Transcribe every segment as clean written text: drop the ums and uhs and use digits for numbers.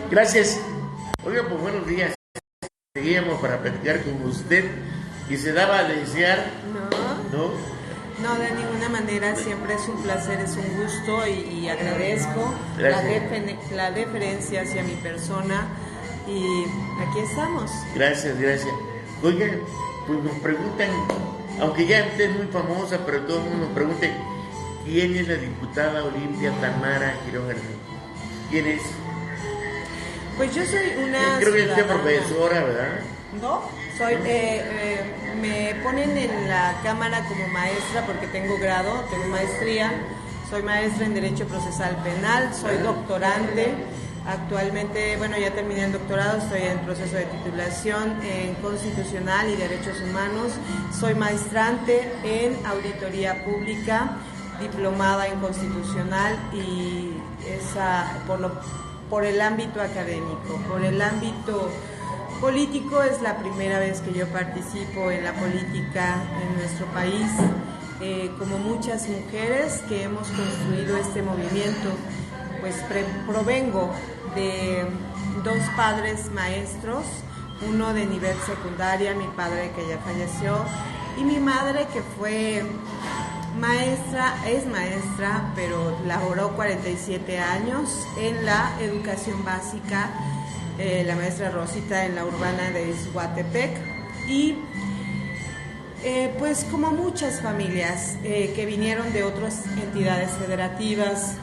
Gracias. Oiga, pues buenos días. Seguíamos para platicar con usted y se daba a desear. No, de ninguna manera, siempre es un placer, es un gusto y agradezco la deferencia hacia mi persona y aquí estamos. Gracias. Oiga, pues nos preguntan, aunque ya usted es muy famosa, pero todo el mundo nos pregunta, ¿quién es la diputada Olimpia Tamara Girón Hernández? ¿Quién es? Pues yo soy una creo que es profesora, ¿verdad? No, soy me ponen en la cámara como maestra porque tengo grado, tengo maestría, soy maestra en Derecho Procesal Penal, soy doctorante, actualmente, bueno, ya terminé el doctorado, estoy en proceso de titulación en Constitucional y Derechos Humanos, soy maestrante en Auditoría Pública, diplomada en Constitucional y esa por el ámbito académico. Por el ámbito político es la primera vez que yo participo en la política en nuestro país, como muchas mujeres que hemos construido este movimiento, pues provengo de dos padres maestros, uno de nivel secundaria, mi padre que ya falleció, y mi madre que fue es maestra, pero laboró 47 años en la educación básica, la maestra Rosita en la urbana de Ixhuatepec y pues como muchas familias que vinieron de otras entidades federativas,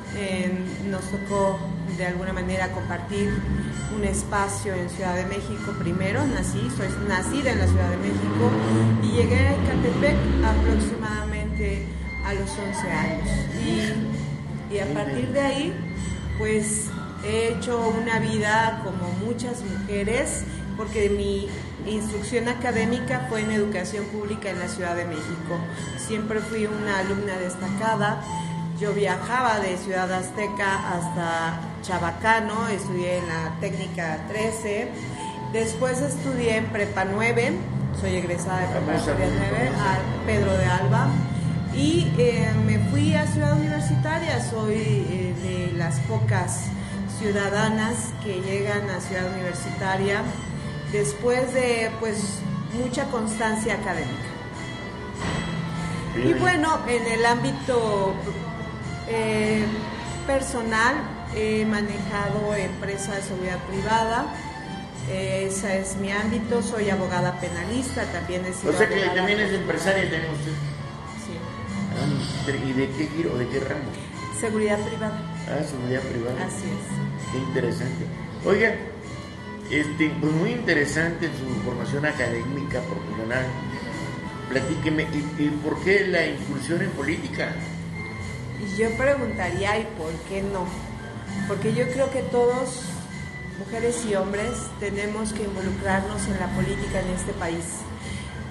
nos tocó de alguna manera compartir un espacio en Ciudad de México. Primero soy nacida en la Ciudad de México y llegué a Ecatepec aproximadamente a los 11 años y a partir de ahí pues he hecho una vida como muchas mujeres porque mi instrucción académica fue en educación pública en la Ciudad de México. Siempre fui una alumna destacada. Yo viajaba de Ciudad Azteca hasta Chabacano, estudié en la técnica 13, después estudié en Prepa 9, soy egresada de Preparatoria 9, a Pedro de Alba. Y me fui a Ciudad Universitaria, soy de las pocas ciudadanas que llegan a Ciudad Universitaria después de pues mucha constancia académica. Y bueno, en el ámbito personal he manejado empresas de seguridad privada, ese es mi ámbito, soy abogada penalista, también he sido o sea que también es empresaria, tenemos usted. ¿Y de qué giro, de qué ramo? Seguridad privada. Seguridad privada. Así es. Qué interesante. Oiga, pues muy interesante su formación académica, profesional. Platíqueme, ¿y por qué la incursión en política? Yo preguntaría, ¿y por qué no? Porque yo creo que todos, mujeres y hombres, tenemos que involucrarnos en la política en este país.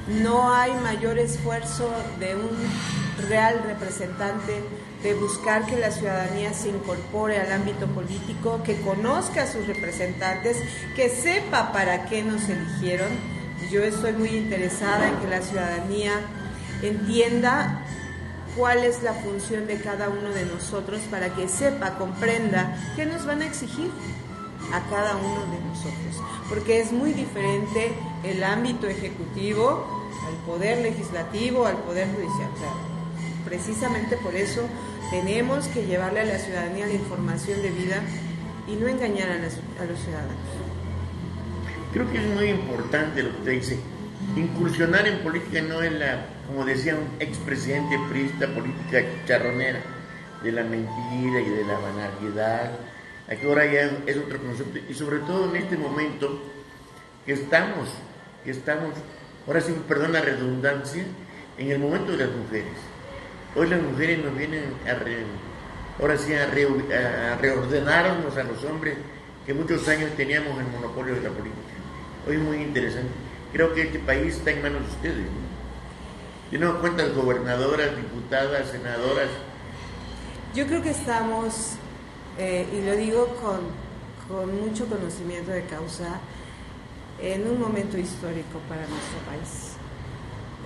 No hay mayor esfuerzo de un real representante de buscar que la ciudadanía se incorpore al ámbito político, que conozca a sus representantes, que sepa para qué nos eligieron. Yo estoy muy interesada en que la ciudadanía entienda cuál es la función de cada uno de nosotros para que sepa, comprenda qué nos van a exigir a cada uno de nosotros, porque es muy diferente el ámbito ejecutivo al poder legislativo, al poder judicial. O sea, precisamente por eso tenemos que llevarle a la ciudadanía la información debida y no engañar a los ciudadanos. Creo que es muy importante lo que usted dice. Incursionar en política no es como decía un expresidente priista, política charronera, de la mentira y de la banalidad. Aquí ahora ya es otro concepto, y sobre todo en este momento que estamos, ahora sí, perdón la redundancia, en el momento de las mujeres. Hoy las mujeres nos vienen a reordenarnos a los hombres que muchos años teníamos el monopolio de la política. Hoy es muy interesante. Creo que este país está en manos de ustedes, ¿no? Tenemos cuántas gobernadoras, diputadas, senadoras. Yo creo que estamos, y lo digo con mucho conocimiento de causa, en un momento histórico para nuestro país.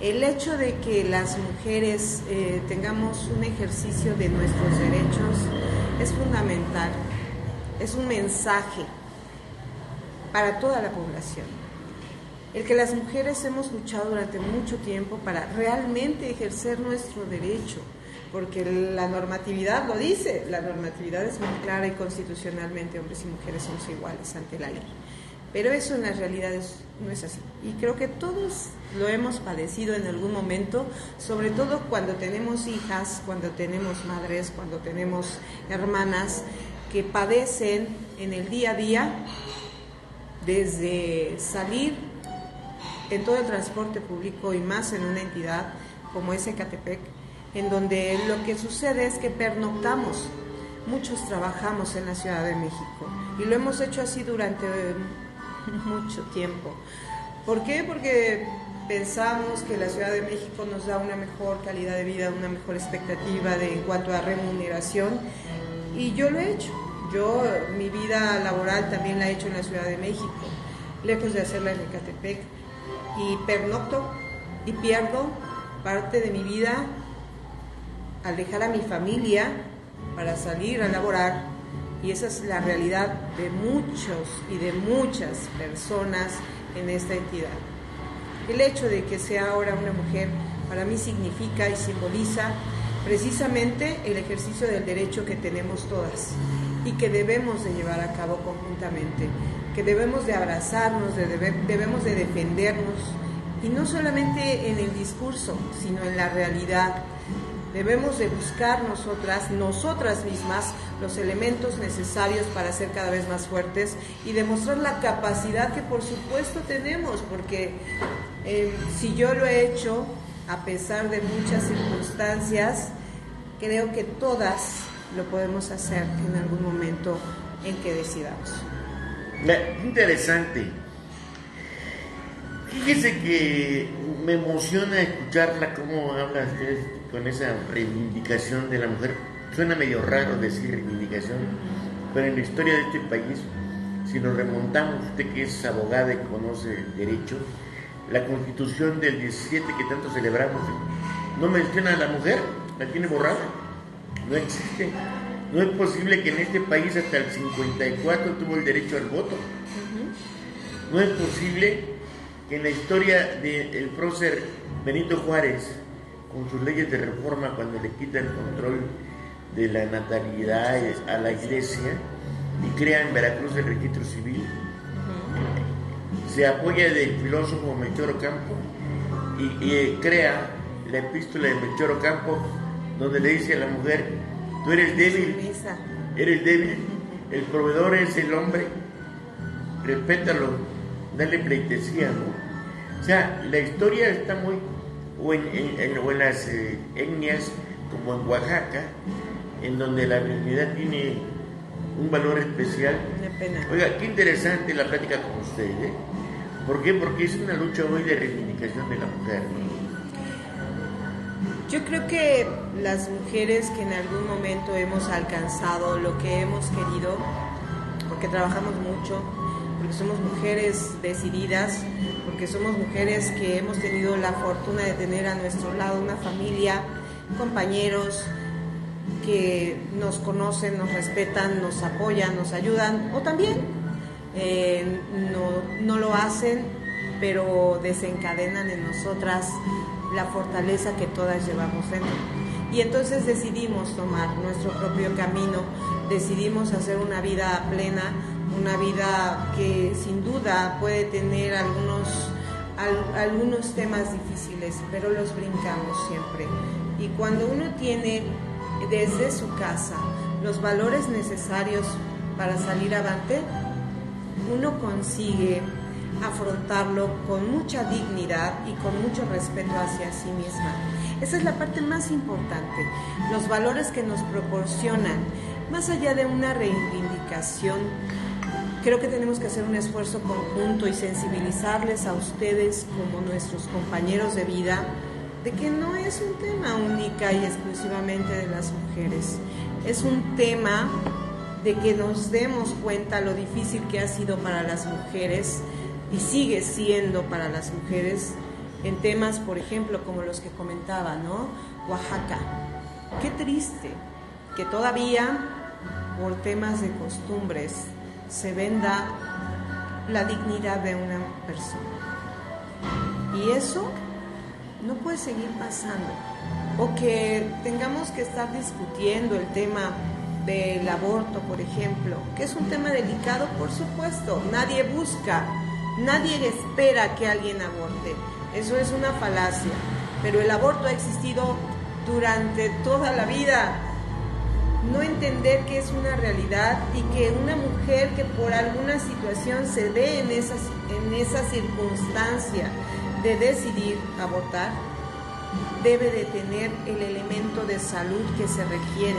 El hecho de que las mujeres tengamos un ejercicio de nuestros derechos es fundamental, es un mensaje para toda la población. El que las mujeres hemos luchado durante mucho tiempo para realmente ejercer nuestro derecho, porque la normatividad lo dice, la normatividad es muy clara y constitucionalmente hombres y mujeres somos iguales ante la ley. Pero eso en la realidad no es así. Y creo que todos lo hemos padecido en algún momento, sobre todo cuando tenemos hijas, cuando tenemos madres, cuando tenemos hermanas que padecen en el día a día, desde salir en todo el transporte público y más en una entidad como es Ecatepec, en donde lo que sucede es que pernoctamos. Muchos trabajamos en la Ciudad de México y lo hemos hecho así durante mucho tiempo. ¿Por qué? Porque pensamos que la Ciudad de México nos da una mejor calidad de vida, una mejor expectativa en cuanto a remuneración, y yo lo he hecho. Yo mi vida laboral también la he hecho en la Ciudad de México, lejos de hacerla en Ecatepec, y pernocto y pierdo parte de mi vida al dejar a mi familia para salir a laborar, y esa es la realidad de muchos y de muchas personas en esta entidad. El hecho de que sea ahora una mujer para mí significa y simboliza precisamente el ejercicio del derecho que tenemos todas y que debemos de llevar a cabo conjuntamente, que debemos de abrazarnos, debemos de defendernos, y no solamente en el discurso, sino en la realidad. Debemos de buscar nosotras mismas, los elementos necesarios para ser cada vez más fuertes y demostrar la capacidad que por supuesto tenemos, porque si yo lo he hecho, a pesar de muchas circunstancias, creo que todas lo podemos hacer en algún momento en que decidamos. Interesante. Fíjese que me emociona escucharla cómo habla usted con esa reivindicación de la mujer. Suena medio raro decir reivindicación, pero en la historia de este país, si nos remontamos, usted que es abogada y conoce el derecho, la Constitución del 17 que tanto celebramos no menciona a la mujer, la tiene borrada, no existe. No es posible que en este país hasta el 54 tuvo el derecho al voto. No es posible que en la historia del prócer Benito Juárez, con sus leyes de reforma, cuando le quita el control de la natalidad a la iglesia y crea en Veracruz el registro civil, se apoya del filósofo Melchor Ocampo y crea la epístola de Melchor Ocampo, donde le dice a la mujer: tú eres débil, el proveedor es el hombre, respétalo, dale pleitesía, ¿no? O sea, la historia está muy, o en las etnias, como en Oaxaca, en donde la virginidad tiene un valor especial. Una pena. Oiga, qué interesante la plática con usted, ¿eh? ¿Por qué? Porque es una lucha hoy de reivindicación de la mujer, ¿no? Yo creo que las mujeres que en algún momento hemos alcanzado lo que hemos querido, porque trabajamos mucho, porque somos mujeres decididas, porque somos mujeres que hemos tenido la fortuna de tener a nuestro lado una familia, compañeros que nos conocen, nos respetan, nos apoyan, nos ayudan, o también no lo hacen, pero desencadenan en nosotras la fortaleza que todas llevamos dentro. Y entonces decidimos tomar nuestro propio camino, decidimos hacer una vida plena, una vida que sin duda puede tener algunos temas difíciles, pero los brincamos siempre. Y cuando uno tiene desde su casa los valores necesarios para salir avante, uno consigue afrontarlo con mucha dignidad y con mucho respeto hacia sí misma. Esa es la parte más importante, los valores que nos proporcionan. Más allá de una reivindicación, creo que tenemos que hacer un esfuerzo conjunto y sensibilizarles a ustedes como nuestros compañeros de vida de que no es un tema única y exclusivamente de las mujeres, es un tema de que nos demos cuenta lo difícil que ha sido para las mujeres y sigue siendo para las mujeres en temas, por ejemplo, como los que comentaba, ¿no? Oaxaca. Qué triste que todavía por temas de costumbres se venda la dignidad de una persona. Y eso no puede seguir pasando. O que tengamos que estar discutiendo el tema del aborto, por ejemplo, que es un tema delicado, por supuesto. Nadie espera que alguien aborte. Eso es una falacia. Pero el aborto ha existido durante toda la vida. No entender que es una realidad y que una mujer que por alguna situación se ve en esa circunstancia de decidir abortar, debe de tener el elemento de salud que se requiere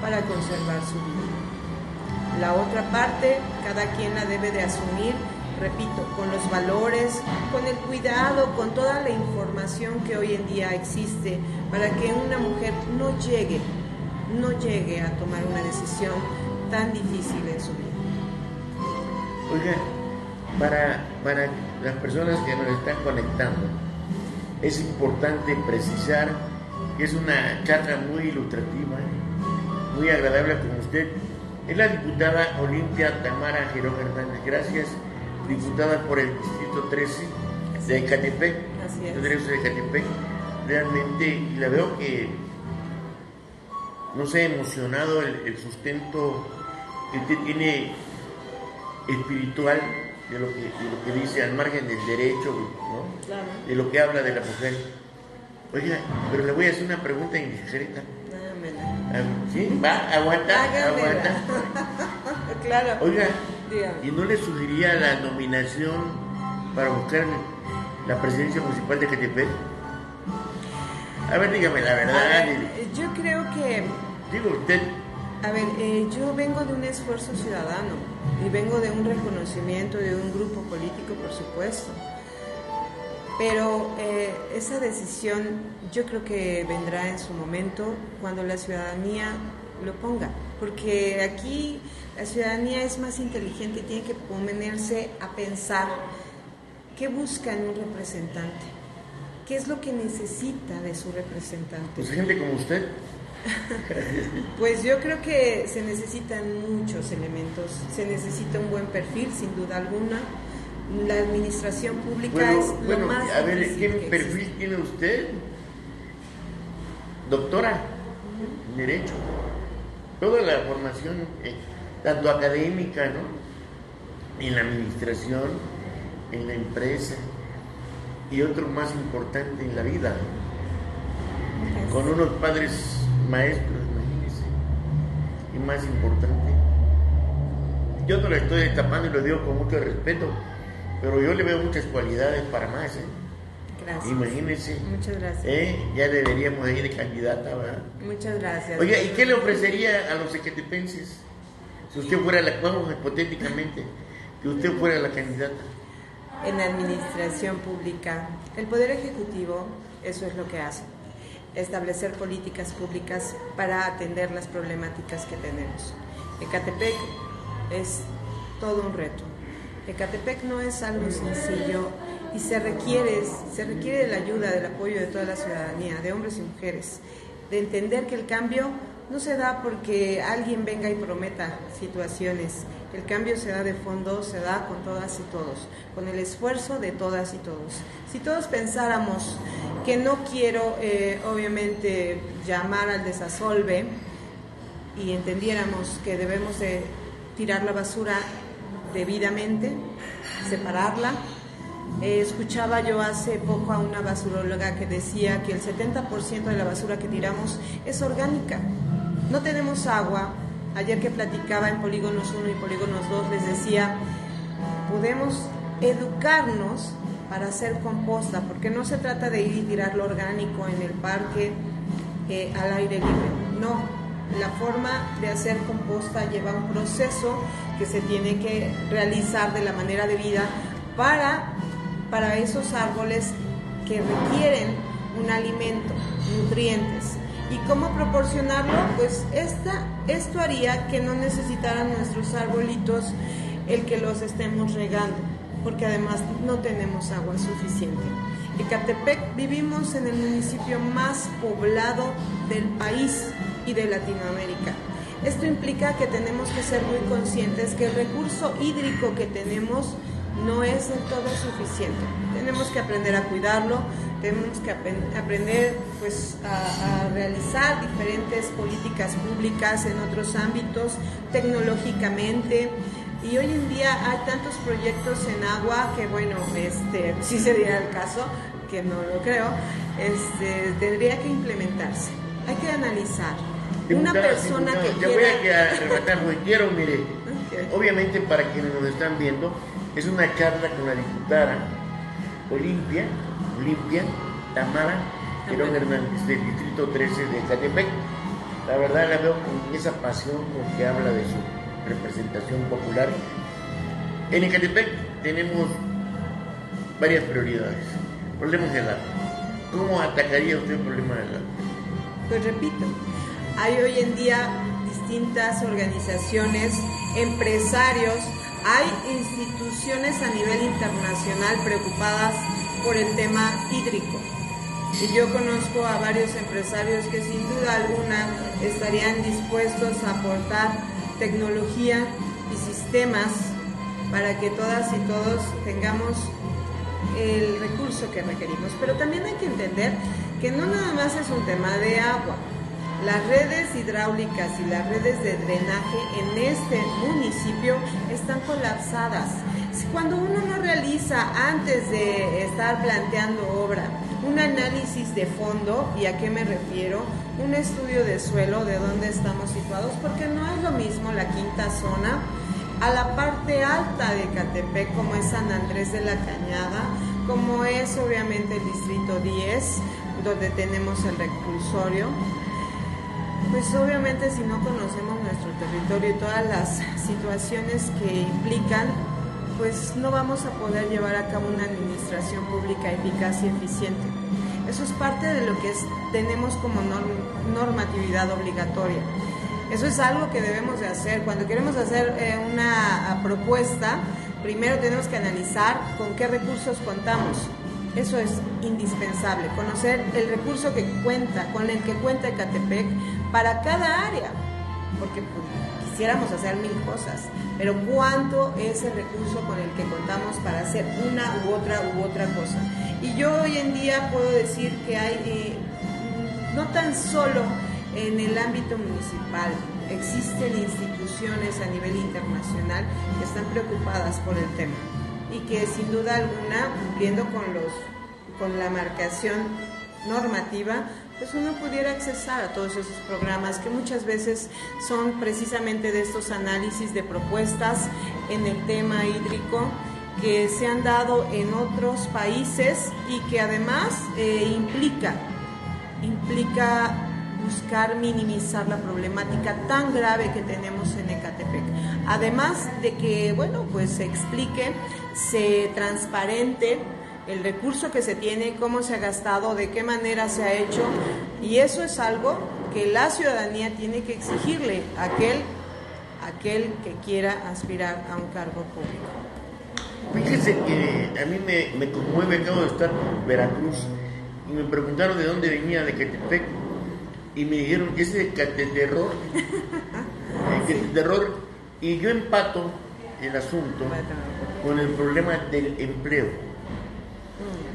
para conservar su vida. La otra parte, cada quien la debe de asumir, repito, con los valores, con el cuidado, con toda la información que hoy en día existe para que una mujer no llegue a tomar una decisión tan difícil en su vida. Oiga, para las personas que nos están conectando, es importante precisar que es una charla muy ilustrativa, muy agradable con usted. Es la diputada Olimpia Tamara Girón Hernández. Gracias, diputada por el Distrito 13 de Ecatepec. Así es. De Ecatepec. Realmente, y la veo que no se ha emocionado el sustento que usted tiene espiritual de lo que dice al margen del derecho, ¿no? Claro. De lo que habla de la mujer. Oiga, pero le voy a hacer una pregunta indiscreta. ¿Sí? ¿Va? ¿Aguanta? Claro. Oiga, dígame. ¿Y no le sugeriría la nominación para buscar la presidencia municipal de Ecatepec? A ver, dígame la verdad. Yo creo que... Digo usted. A ver, yo vengo de un esfuerzo ciudadano y vengo de un reconocimiento de un grupo político, por supuesto. Pero esa decisión yo creo que vendrá en su momento cuando la ciudadanía lo ponga. Porque aquí la ciudadanía es más inteligente y tiene que ponerse a pensar qué busca en un representante. ¿Qué es lo que necesita de su representante? Pues gente como usted. Pues yo creo que se necesitan muchos elementos. Se necesita un buen perfil, sin duda alguna. La administración pública es lo más a ver, ¿qué que perfil existe. tiene usted? Doctora en Derecho. Toda la formación, tanto académica, ¿no? En la administración, en la empresa y otro más importante en la vida, ¿no? Con unos padres maestros, imagínense, y más importante. Yo no le estoy destapando y lo digo con mucho respeto, pero yo le veo muchas cualidades para más, ¿eh? Gracias. Imagínense. Muchas gracias. Ya deberíamos ir de candidata, ¿verdad? Muchas gracias. Oye, ¿y qué le ofrecería a los ecatepenses si usted fuera vamos hipotéticamente, que usted fuera la candidata? En la administración pública, el Poder Ejecutivo, eso es lo que hace. Establecer políticas públicas para atender las problemáticas que tenemos. Ecatepec es todo un reto. Ecatepec no es algo sencillo y se requiere de la ayuda, del apoyo de toda la ciudadanía, de hombres y mujeres, de entender que el cambio no se da porque alguien venga y prometa situaciones. El cambio se da de fondo, se da con todas y todos, con el esfuerzo de todas y todos. Si todos pensáramos que no quiero, obviamente, llamar al desasolve y entendiéramos que debemos de tirar la basura debidamente, separarla. Escuchaba yo hace poco a una basuróloga que decía que el 70% de la basura que tiramos es orgánica. No tenemos agua. Ayer que platicaba en Polígonos 1 y Polígonos 2 les decía, podemos educarnos para hacer composta, porque no se trata de ir y tirar lo orgánico en el parque al aire libre. No, la forma de hacer composta lleva un proceso que se tiene que realizar de la manera debida para esos árboles que requieren un alimento, nutrientes. ¿Y cómo proporcionarlo? Pues esto haría que no necesitaran nuestros arbolitos el que los estemos regando, porque además no tenemos agua suficiente. Ecatepec vivimos en el municipio más poblado del país y de Latinoamérica. Esto implica que tenemos que ser muy conscientes que el recurso hídrico que tenemos no es del todo suficiente. Tenemos que aprender a cuidarlo, tenemos que aprender pues, a realizar diferentes políticas públicas en otros ámbitos, tecnológicamente. Y hoy en día hay tantos proyectos en agua que, bueno, sí sería el caso, que no lo creo, tendría que implementarse. Hay que analizar. Una persona que quiera... Voy a arrebatar, porque quiero, mire, okay. Obviamente para quienes nos están viendo, es una charla con la diputada Olimpia Tamara Quirón Hernández, del Distrito 13 de Ecatepec. La verdad la veo con esa pasión con que habla de su representación popular. En Ecatepec tenemos varias prioridades. Problemas del agua. ¿Cómo atacaría usted el problema del agua? Pues repito, hay hoy en día distintas organizaciones, empresarios, hay instituciones a nivel internacional preocupadas por el tema hídrico. Y yo conozco a varios empresarios que sin duda alguna estarían dispuestos a aportar tecnología y sistemas para que todas y todos tengamos el recurso que requerimos. Pero también hay que entender que no nada más es un tema de agua. Las redes hidráulicas y las redes de drenaje en este municipio están colapsadas. Cuando uno no realiza, antes de estar planteando obra, un análisis de fondo, ¿y a qué me refiero? Un estudio de suelo, de dónde estamos situados, porque no es lo mismo la quinta zona a la parte alta de Ecatepec, como es San Andrés de la Cañada, como es obviamente el distrito 10, donde tenemos el reclusorio. Pues obviamente si no conocemos nuestro territorio y todas las situaciones que implican, pues no vamos a poder llevar a cabo una administración pública eficaz y eficiente. Eso es parte de lo que tenemos como normatividad obligatoria. Eso es algo que debemos de hacer. Cuando queremos hacer una propuesta, primero tenemos que analizar con qué recursos contamos. Eso es indispensable, conocer el recurso con el que cuenta Ecatepec para cada área, porque pues, quisiéramos hacer 1000 cosas, pero ¿cuánto es el recurso con el que contamos para hacer una u otra cosa? Y yo hoy en día puedo decir que hay, no tan solo en el ámbito municipal, existen instituciones a nivel internacional que están preocupadas por el tema y que sin duda alguna, cumpliendo con la marcación normativa, pues uno pudiera accesar a todos esos programas que muchas veces son precisamente de estos análisis de propuestas en el tema hídrico que se han dado en otros países y que además implica buscar minimizar la problemática tan grave que tenemos en Ecatepec. Además de que, bueno, pues se explique, se transparente el recurso que se tiene, cómo se ha gastado, de qué manera se ha hecho, y eso es algo que la ciudadanía tiene que exigirle a aquel que quiera aspirar a un cargo público. Fíjese que a mí me conmueve, acabo de estar en Veracruz y me preguntaron de dónde venía, de Ecatepec, y me dijeron que es de Cateterror, y yo empato el asunto con el problema del empleo.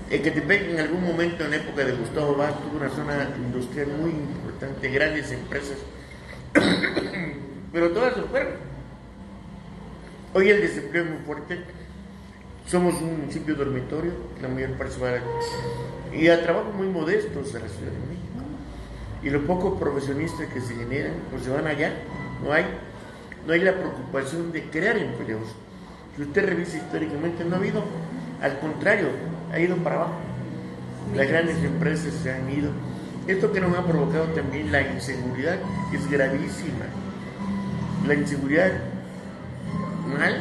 Ecatepec en algún momento en época de Gustavo Vaz tuvo una zona industrial muy importante, grandes empresas, pero todas se fueron. Hoy el desempleo es muy fuerte, somos un municipio dormitorio, la mayor parte se va y a trabajos muy modestos a la Ciudad de México. Y los pocos profesionistas que se generan, pues se van allá. No hay la preocupación de crear empleos. Si usted revisa históricamente, no ha habido, al contrario, ha ido para abajo. Las grandes empresas se han ido. Esto que nos ha provocado también la inseguridad, que es gravísima. La inseguridad mal.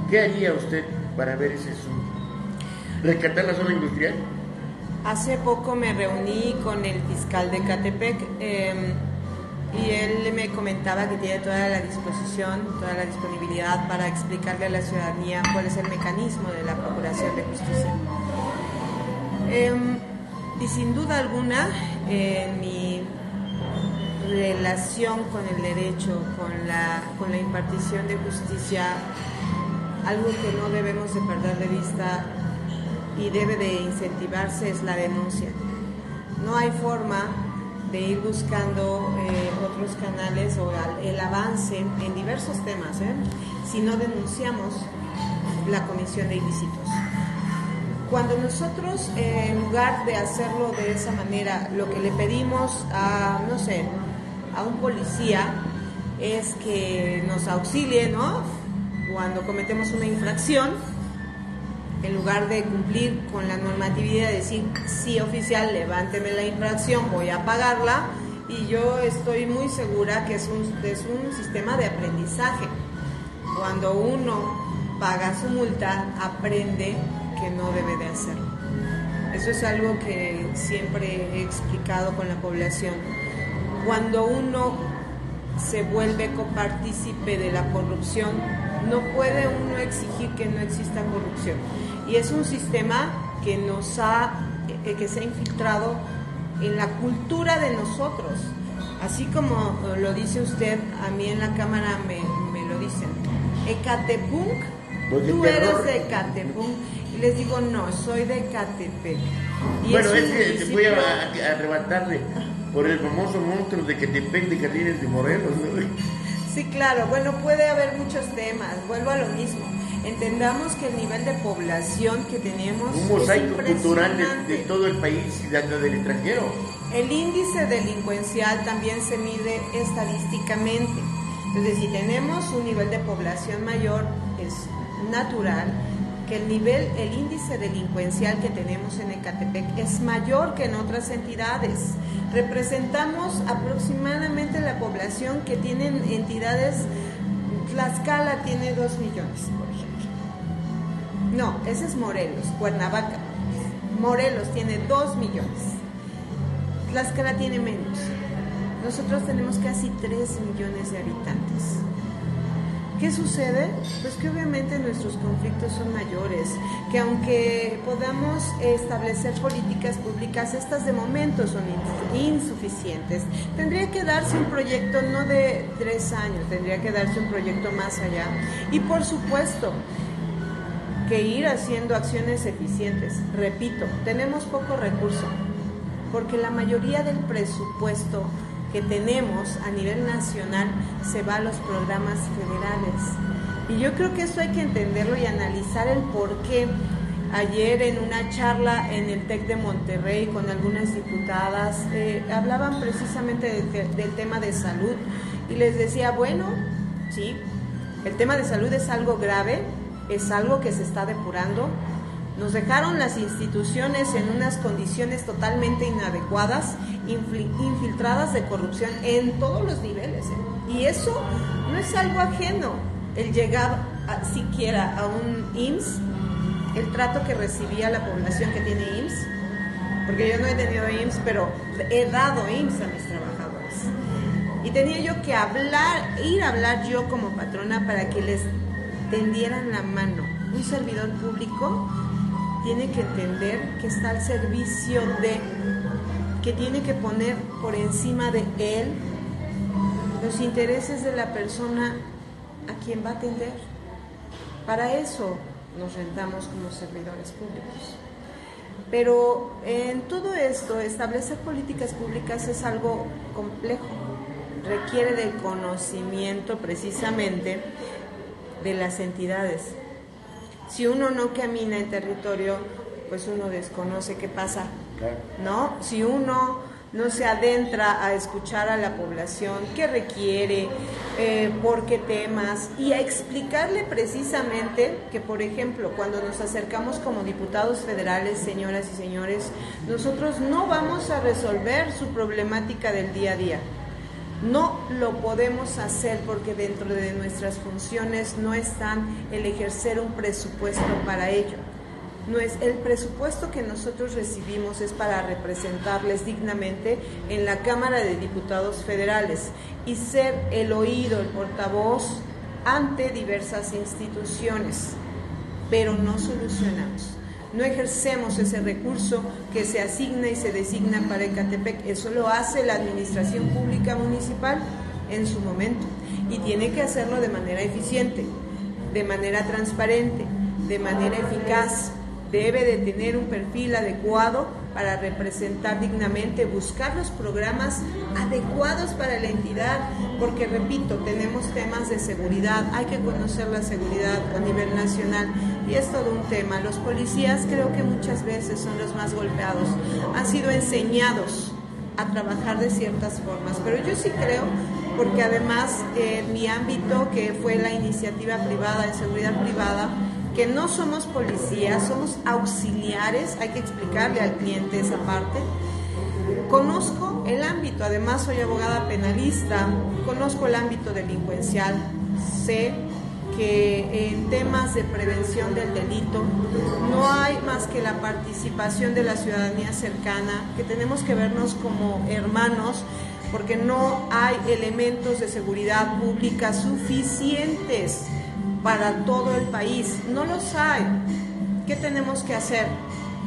¿Qué haría usted para ver ese asunto? ¿Rescatar la zona industrial? Hace poco me reuní con el fiscal de Ecatepec y él me comentaba que tiene toda la disposición, toda la disponibilidad para explicarle a la ciudadanía cuál es el mecanismo de la Procuración de Justicia. Y sin duda alguna, en mi relación con el derecho, con la impartición de justicia, algo que no debemos de perder de vista y debe de incentivarse es la denuncia. No hay forma de ir buscando otros canales o el avance en diversos temas, si no denunciamos la comisión de ilícitos. Cuando nosotros, en lugar de hacerlo de esa manera, lo que le pedimos a un policía es que nos auxilie, ¿no?, cuando cometemos una infracción, en lugar de cumplir con la normatividad, de decir, sí, oficial, levánteme la infracción, voy a pagarla, y yo estoy muy segura que es un sistema de aprendizaje. Cuando uno paga su multa, aprende que no debe de hacerlo. Eso es algo que siempre he explicado con la población. Cuando uno se vuelve copartícipe de la corrupción, no puede uno exigir que no exista corrupción. Y es un sistema que que se ha infiltrado en la cultura de nosotros. Así como lo dice usted, a mí en la cámara me lo dicen. Ecatepunk, tú eres de Ecatepunk. Y les digo, no, soy de Ecatepec. Y bueno, es que te voy a arrebatarle por el famoso monstruo de Ecatepec de Jardines de Morelos, ¿no? Sí, claro. Bueno, puede haber muchos temas. Vuelvo a lo mismo. Entendamos que el nivel de población que tenemos un mosaico cultural de todo el país y del extranjero. El índice delincuencial también se mide estadísticamente. Entonces, si tenemos un nivel de población mayor, es natural que el índice delincuencial que tenemos en Ecatepec es mayor que en otras entidades. Representamos aproximadamente la población que tienen entidades. Tlaxcala tiene 2 millones, por ejemplo. No, ese es Morelos, Cuernavaca. Morelos tiene 2 millones. Tlaxcala tiene menos. Nosotros tenemos casi 3 millones de habitantes. ¿Qué sucede? Pues que obviamente nuestros conflictos son mayores, que aunque podamos establecer políticas públicas, estas de momento son insuficientes. Tendría que darse un proyecto no de 3 años, tendría que darse un proyecto más allá. Y por supuesto, que ir haciendo acciones eficientes. Repito, tenemos poco recurso, porque la mayoría del presupuesto que tenemos a nivel nacional se va a los programas federales. Y yo creo que eso hay que entenderlo y analizar el por qué. Ayer en una charla en el TEC de Monterrey con algunas diputadas hablaban precisamente del tema de salud y les decía, bueno, sí, el tema de salud es algo grave, es algo que se está depurando. Nos dejaron las instituciones en unas condiciones totalmente inadecuadas, infiltradas de corrupción en todos los niveles, Y eso no es algo ajeno, el llegar siquiera a un IMSS, el trato que recibía la población que tiene IMSS, porque yo no he tenido IMSS, pero he dado IMSS a mis trabajadores. Y tenía yo que ir a hablar yo como patrona para que les tendieran la mano. Un servidor público tiene que entender que está al servicio que tiene que poner por encima de él los intereses de la persona a quien va a atender. Para eso nos rentamos como servidores públicos. Pero en todo esto, establecer políticas públicas es algo complejo, requiere del conocimiento precisamente de las entidades. Si uno no camina en territorio, pues uno desconoce qué pasa, ¿no? Si uno no se adentra a escuchar a la población, qué requiere, por qué temas, y a explicarle precisamente que, por ejemplo, cuando nos acercamos como diputados federales, señoras y señores, nosotros no vamos a resolver su problemática del día a día. No lo podemos hacer porque dentro de nuestras funciones no están el ejercer un presupuesto para ello. No es el presupuesto que nosotros recibimos es para representarles dignamente en la Cámara de Diputados Federales y ser el oído, el portavoz ante diversas instituciones, pero no solucionamos. No ejercemos ese recurso que se asigna y se designa para Ecatepec. Eso lo hace la Administración Pública Municipal en su momento y tiene que hacerlo de manera eficiente. de manera transparente, de manera eficaz. Debe de tener un perfil adecuado para representar dignamente, buscar los programas adecuados para la entidad, porque repito, tenemos temas de seguridad, hay que conocer la seguridad a nivel nacional y es todo un tema. Los policías creo que muchas veces son los más golpeados, han sido enseñados a trabajar de ciertas formas, pero yo sí creo, porque además mi ámbito, que fue la iniciativa privada de seguridad privada, que no somos policías, somos auxiliares, hay que explicarle al cliente esa parte. Conozco el ámbito, además soy abogada penalista, conozco el ámbito delincuencial, sé que en temas de prevención del delito no hay más que la participación de la ciudadanía cercana, que tenemos que vernos como hermanos, porque no hay elementos de seguridad pública suficientes para todo el país, no los hay. ¿Qué tenemos que hacer?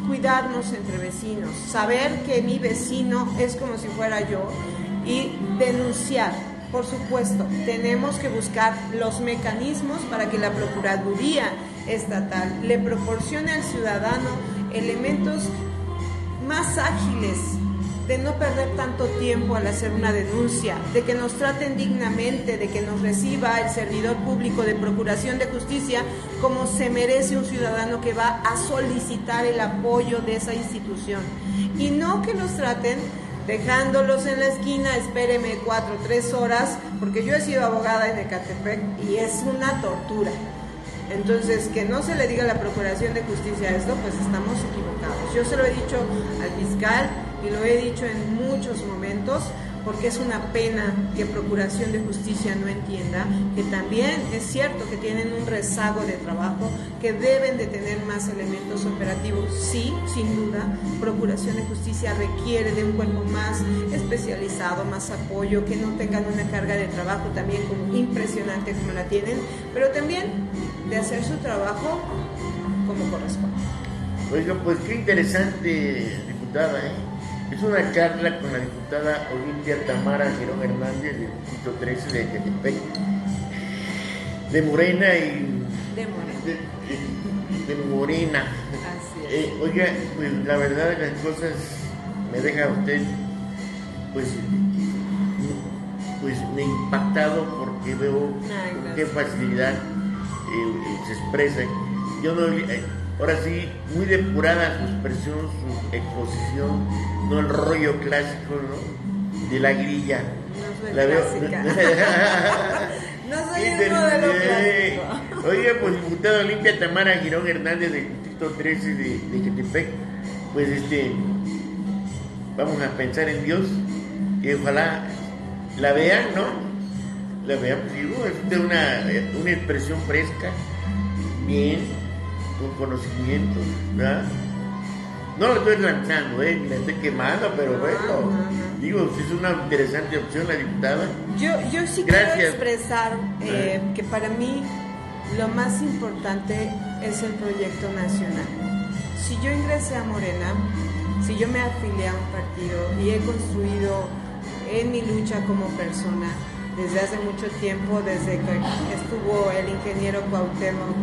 Cuidarnos entre vecinos, saber que mi vecino es como si fuera yo y denunciar. Por supuesto, tenemos que buscar los mecanismos para que la Procuraduría Estatal le proporcione al ciudadano elementos más ágiles, de no perder tanto tiempo al hacer una denuncia, de que nos traten dignamente, de que nos reciba el servidor público de Procuración de Justicia como se merece un ciudadano que va a solicitar el apoyo de esa institución. Y no que nos traten dejándolos en la esquina, espéreme 4 o 3 horas, porque yo he sido abogada en Ecatepec y es una tortura. Entonces, que no se le diga a la Procuración de Justicia esto, pues estamos equivocados. Yo se lo he dicho al fiscal y lo he dicho en muchos momentos, porque es una pena que Procuración de Justicia no entienda que también es cierto que tienen un rezago de trabajo, que deben de tener más elementos operativos. Sí, sin duda, Procuración de Justicia requiere de un cuerpo más especializado, más apoyo, que no tengan una carga de trabajo también como impresionante como la tienen, pero también de hacer su trabajo como corresponde. Oiga, pues qué interesante, diputada, ¿eh? Es una charla con la diputada Olimpia Tamara Girón Hernández del Distrito 13 de Ecatepec, de Morena y... De Morena. Así es. Oiga, pues la verdad de las cosas me deja usted, pues me impactado, porque veo con qué facilidad se expresa. Yo no... Ahora sí, muy depurada su expresión, su exposición, no el rollo clásico, ¿no? De la grilla. No soy la clásica. No soy el modelo clásico. Oiga, pues diputada Olimpia Tamara Girón Hernández del Distrito 13 de Ecatepec, pues vamos a pensar en Dios, que ojalá la vean, ¿no? La vean, pues digo, es una expresión fresca, bien, con conocimiento, ¿verdad? No lo estoy lanzando, ni la estoy quemando, pero bueno, digo, si es una interesante opción la diputada. Yo sí quiero expresar que para mí lo más importante es el proyecto nacional. Si yo ingresé a Morena, si yo me afilié a un partido y he construido en mi lucha como persona desde hace mucho tiempo, desde que estuvo el ingeniero Cuauhtémoc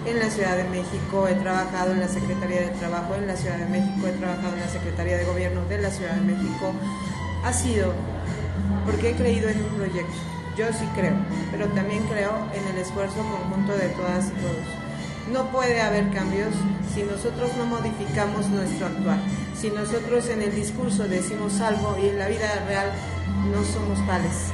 en la Ciudad de México, he trabajado en la Secretaría de Trabajo en la Ciudad de México, he trabajado en la Secretaría de Gobierno de la Ciudad de México, ha sido porque he creído en un proyecto. Yo sí creo, pero también creo en el esfuerzo conjunto de todas y todos. No puede haber cambios si nosotros no modificamos nuestro actuar, si nosotros en el discurso decimos algo y en la vida real no somos tales.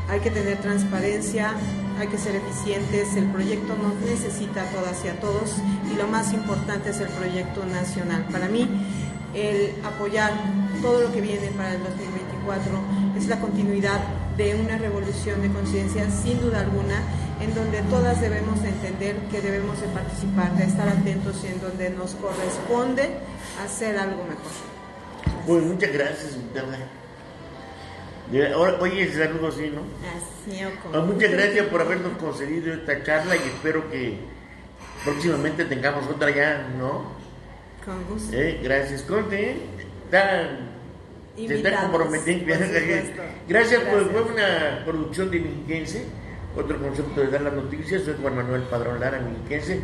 Hay que tener transparencia, hay que ser eficientes, el proyecto nos necesita a todas y a todos, y lo más importante es el proyecto nacional. Para mí, el apoyar todo lo que viene para el 2024 es la continuidad de una revolución de conciencia, sin duda alguna, en donde todas debemos de entender que debemos de participar, de estar atentos y en donde nos corresponde hacer algo mejor. Pues muchas gracias, diputada. Oye, saludos, sí, ¿no? Así muchas gracias por habernos concedido esta charla y espero que próximamente tengamos otra ya, ¿no? Con gusto. Gracias, Conte. Se está comprometiendo. Gracias, pues fue una producción diligense otro concepto de dar las noticias. Soy Juan Manuel Padrón Lara, mexiquense.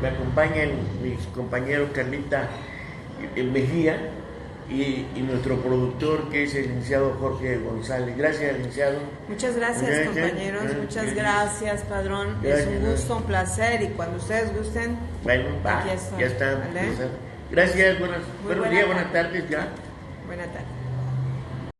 Me acompañan mis compañeros Carlita Mejía y nuestro productor, que es el licenciado Jorge González. Gracias, licenciado. Muchas gracias, compañeros. Muchas gracias, Padrón. Gracias. Es un gusto, un placer, y cuando ustedes gusten, Bueno, aquí estoy. ya está. ¿Vale? Gracias, buenos días, buenas tardes ya. Buenas tardes.